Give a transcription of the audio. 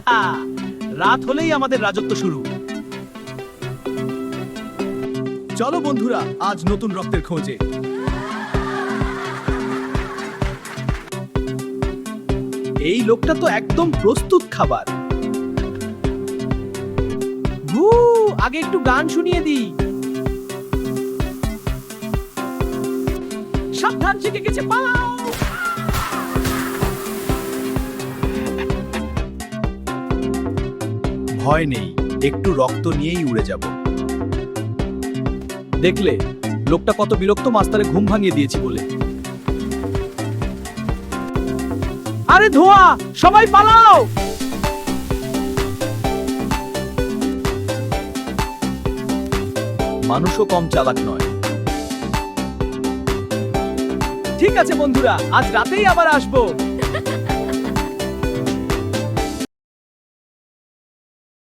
রাত হলেই আমাদের রাজত্ব শুরু। চলো বন্ধুরা, আজ নতুন রক্তের খোঁজে। এই লোকটা তো একদম প্রস্তুত খাবার। আগে একটু গান শুনিয়ে দিই। সাবধান, শিখে গেছে, পালাও। ভয় নেই, একটু রক্ত নিয়েই উড়ে যাব। দেখলে লোকটা কত বিরক্ত, মাস্টারে ঘুম ভাঙিয়ে দিয়েছি বলে। আরে ধোঁয়া, সবাই পালাও। মানুষও কম চালাক নয়। ঠিক আছে বন্ধুরা, আজ রাতেই আবার আসবো।